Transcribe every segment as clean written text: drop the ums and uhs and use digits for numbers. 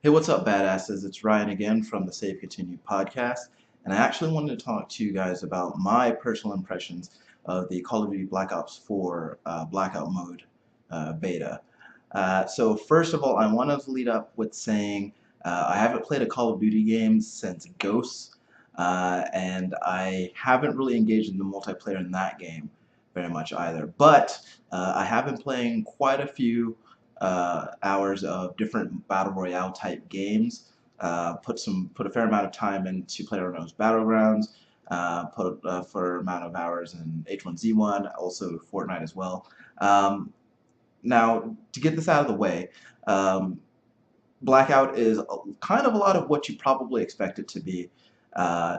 Hey, what's up, badasses? It's Ryan again from the Save Continued podcast, and I actually wanted to talk to you guys about my personal impressions of the Call of Duty Black Ops 4 Blackout mode beta. So first of all, I want to lead up with saying I haven't played a Call of Duty game since Ghosts, and I haven't really engaged in the multiplayer in that game very much either. But I have been playing quite a few hours of different battle royale type games. Put a fair amount of time into PlayerUnknown's Battlegrounds. Put a fair amount of hours in H1Z1, also Fortnite as well. Now, to get this out of the way, Blackout is kind of a lot of what you probably expect it to be.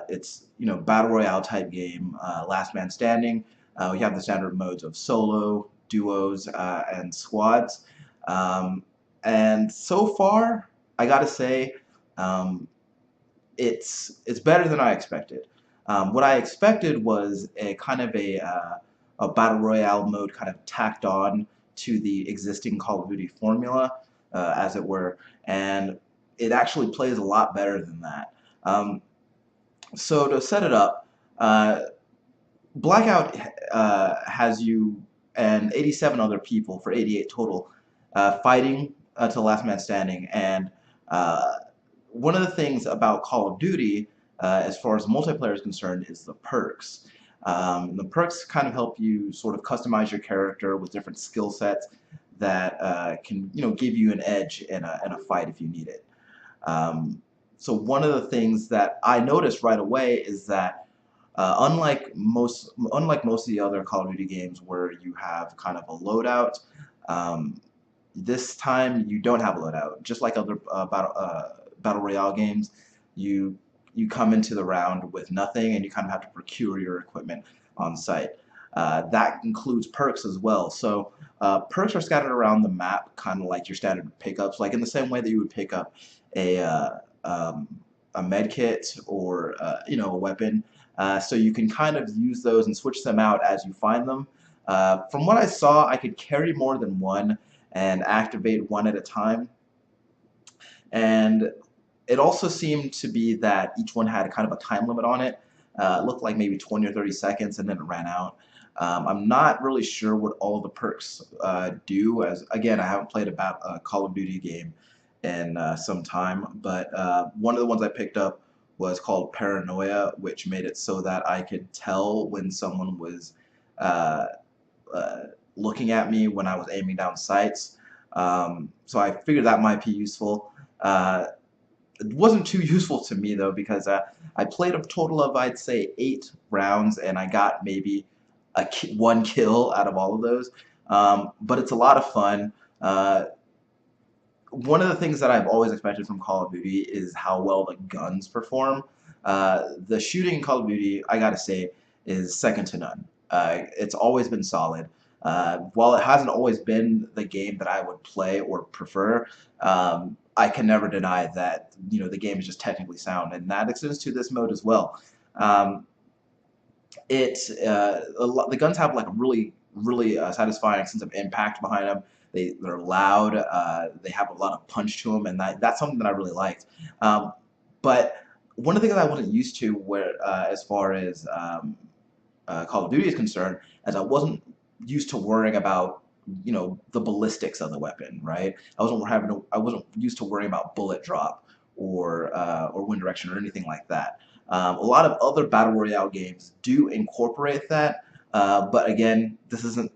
It's battle royale type game, last man standing. We have the standard modes of solo, duos, and squads. Um, and so far, I gotta say, um, it's better than I expected. What I expected was a kind of a battle royale mode kind of tacked on to the existing Call of Duty formula, as it were, and it actually plays a lot better than that. Um, so to set it up, Blackout has you and 87 other people for 88 total fighting to last man standing. And uh, one of the things about Call of Duty, as far as multiplayer is concerned, is the perks. The perks kind of help you sort of customize your character with different skill sets that can give you an edge in a fight if you need it. Um, so one of the things that I noticed right away is that unlike most of the other Call of Duty games where you have kind of a loadout, um, this time you don't have a loadout. Just like other battle royale games, you you come into the round with nothing, and you kind of have to procure your equipment on site. That includes perks as well. So perks are scattered around the map, kind of like your standard pickups, like in the same way that you would pick up a uh, um, a med kit or a weapon. So you can kind of use those and switch them out as you find them. From what I saw, I could carry more than one and activate one at a time. And it also seemed to be that each one had kind of a time limit on it. It looked like maybe 20 or 30 seconds, and then it ran out. I'm not really sure what all the perks do, as again, I haven't played a Call of Duty game in some time, but one of the ones I picked up was called Paranoia, which made it so that I could tell when someone was uh, uh, looking at me when I was aiming down sights. So I figured that might be useful. It wasn't too useful to me though, because I played a total of, I'd say, 8 rounds, and I got maybe one kill out of all of those. But it's a lot of fun. One of the things that I've always expected from Call of Duty is how well the guns perform. The shooting in Call of Duty, I gotta say, is second to none. It's always been solid. While it hasn't always been the game that I would play or prefer, I can never deny that the game is just technically sound, and that extends to this mode as well. Um, the guns have like a really satisfying sense of impact behind them. They're loud. They have a lot of punch to them, and that's something that I really liked. Um, but one of the things I wasn't used to, as far as Call of Duty is concerned, as I wasn't used to worrying about the ballistics of the weapon, right? I wasn't used to worrying about bullet drop or wind direction or anything like that. A lot of other battle royale games do incorporate that, but again, this isn't.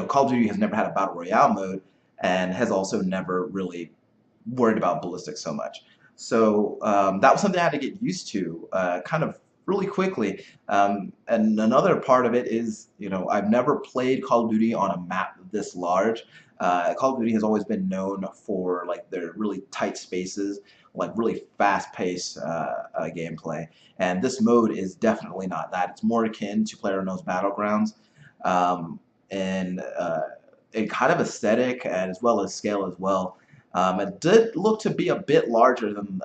Call of Duty has never had a battle royale mode, and has also never really worried about ballistics so much. So that was something I had to get used to, kind of really quickly. And another part of it is, I've never played Call of Duty on a map this large. Call of Duty has always been known for like their really tight spaces, like really fast-paced gameplay. And this mode is definitely not that. It's more akin to PlayerUnknown's Battlegrounds, um, and in kind of aesthetic and as well as scale as well. It did look to be a bit larger than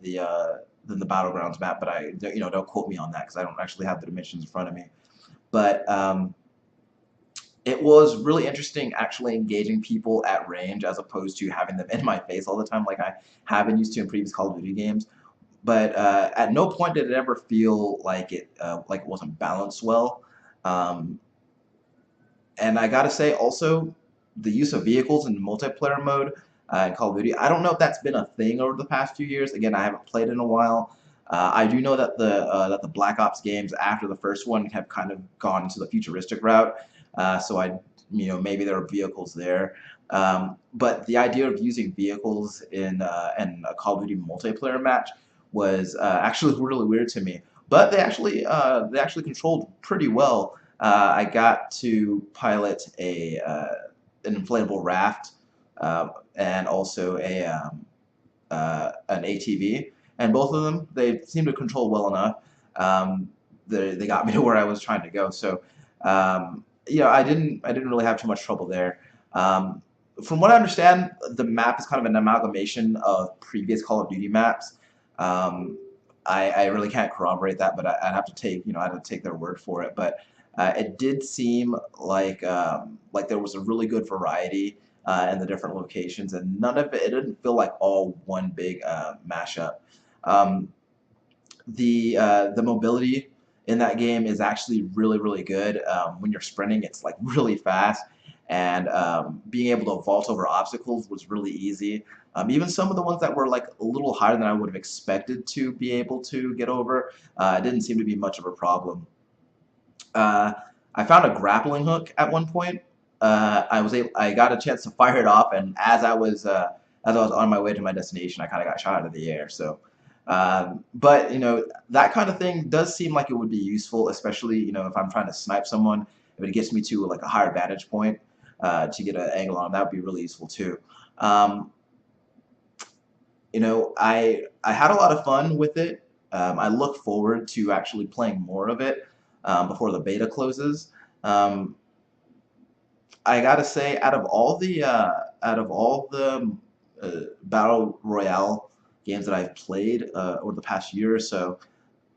the Battlegrounds map, but don't quote me on that because I don't actually have the dimensions in front of me. But It was really interesting actually engaging people at range as opposed to having them in my face all the time like I have been used to in previous Call of Duty games. But at no point did it ever feel like it wasn't balanced well. Um, and I gotta say, also, the use of vehicles in multiplayer mode in Call of Duty, I don't know if that's been a thing over the past few years. Again, I haven't played in a while. I do know that the Black Ops games after the first one have kind of gone into the futuristic route. So maybe there are vehicles there. But the idea of using vehicles in a Call of Duty multiplayer match was actually really weird to me. But they actually controlled pretty well. I got to pilot an inflatable raft and also an ATV, and both of them they seemed to control well enough. They got me to where I was trying to go, so I didn't really have too much trouble there. Um, from what I understand, the map is kind of an amalgamation of previous Call of Duty maps. Um, I really can't corroborate that, but I'd have to I'd have to take their word for it. But it did seem like there was a really good variety in the different locations, and none of it didn't feel like all one big mashup. Um, the mobility in that game is actually really good. When you're sprinting, it's like really fast, and being able to vault over obstacles was really easy. Even some of the ones that were like a little higher than I would have expected to be able to get over, it didn't seem to be much of a problem. Uh, I found a grappling hook at one point. I got a chance to fire it off, and as I was on my way to my destination, I kind of got shot out of the air. So, but that kind of thing does seem like it would be useful, especially if I'm trying to snipe someone. If it gets me to like a higher vantage point to get an angle on, that would be really useful too. Um, I had a lot of fun with it. I look forward to actually playing more of it before the beta closes. Um, I gotta say, out of all the battle royale games that I've played over the past year or so,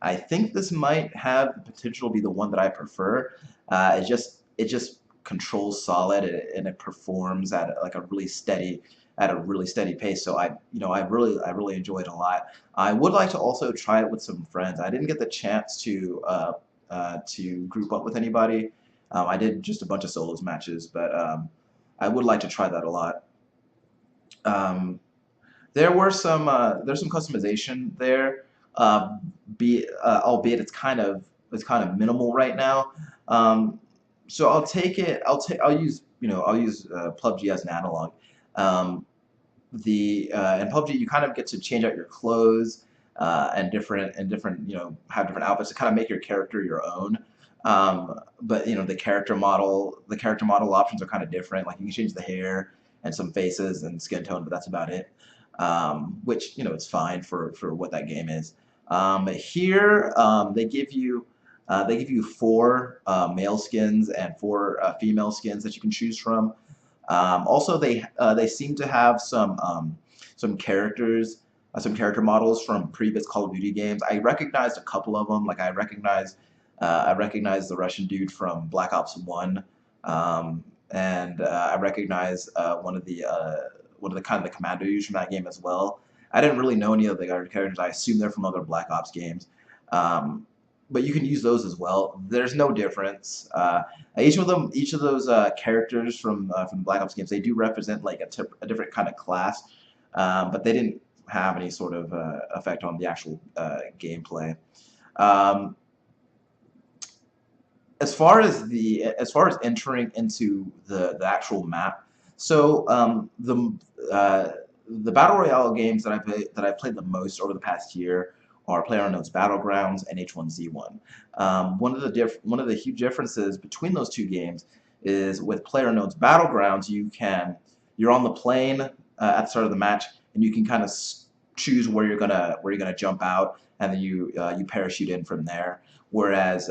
I think this might have the potential to be the one that I prefer. It just controls solid and it performs like a really steady pace. So I really enjoyed it a lot. I would like to also try it with some friends. I didn't get the chance to group up with anybody. I did just a bunch of solos matches, but I would like to try that a lot. Um, there's some customization there, uh, albeit it's kind of minimal right now. Um, so I'll take it. I'll use PUBG as an analog. Um, in PUBG you kind of get to change out your clothes and different have different outfits to kind of make your character your own. But the character model options are kind of different. Like you can change the hair and some faces and skin tone, but that's about it. Which it's fine for what that game is. Here they give you four male skins and four female skins that you can choose from. Also, they seem to have some characters, some character models from previous Call of Duty games. I recognized a couple of them. Like I recognized the Russian dude from Black Ops 1, and I recognize one of the kind of the commando dudes from that game as well. I didn't really know any of the other characters. I assume they're from other Black Ops games. Um, but you can use those as well. There's no difference. Each of those characters from the Black Ops games, they do represent like a different kind of class, but they didn't have any sort of effect on the actual gameplay. Um, as far as entering into the actual map, so the battle royale games that I've played the most over the past year are PlayerUnknown's Battlegrounds and H1Z1. One of the huge differences between those two games is with PlayerUnknown's Battlegrounds, you're on the plane at the start of the match, and you can kind of choose where you're gonna jump out, and then you parachute in from there. Whereas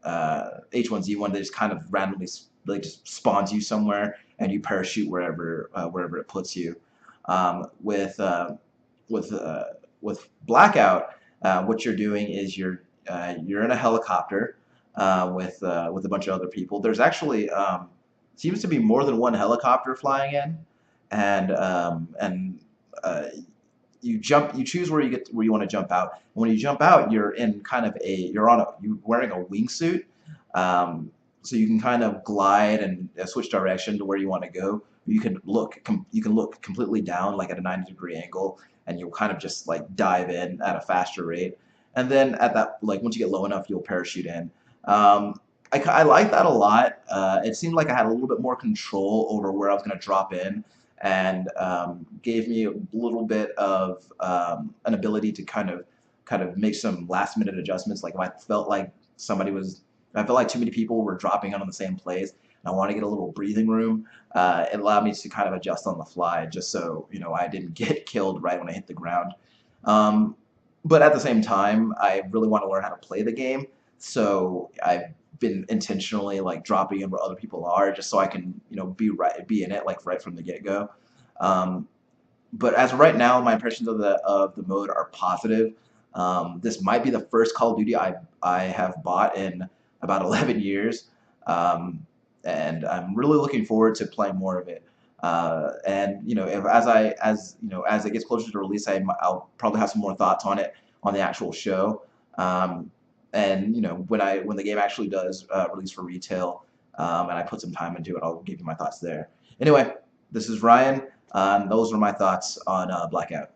H1Z1, they just kind of randomly like just spawns you somewhere, and you parachute wherever it puts you. Um, with uh, with uh, with Blackout, what you're doing is you're in a helicopter, with a bunch of other people. There's actually seems to be more than one helicopter flying in, and uh, you choose where you want to jump out. And when you jump out, you're in kind of you're wearing a wingsuit, so you can kind of glide and switch direction to where you want to go. You can look completely down like at a 90-degree angle, and you'll kind of just like dive in at a faster rate. And then at that, like once you get low enough, you'll parachute in. I like that a lot. It seemed like I had a little bit more control over where I was going to drop in, and gave me a little bit of an ability to kind of make some last minute adjustments. Like if I felt like I felt like too many people were dropping in on the same place, and I want to get a little breathing room. It allowed me to kind of adjust on the fly, just so I didn't get killed right when I hit the ground. Um, but at the same time, I really want to learn how to play the game, so I've been intentionally like dropping in where other people are, just so I can be in it like right from the get go. Um, but as of right now, my impressions of the mode are positive. This might be the first Call of Duty I have bought in about 11 years, um, and I'm really looking forward to playing more of it. And if as it gets closer to release, I'll probably have some more thoughts on it on the actual show. Um, and when the game actually does release for retail, and I put some time into it, I'll give you my thoughts there. Anyway, this is Ryan. Those are my thoughts on Blackout.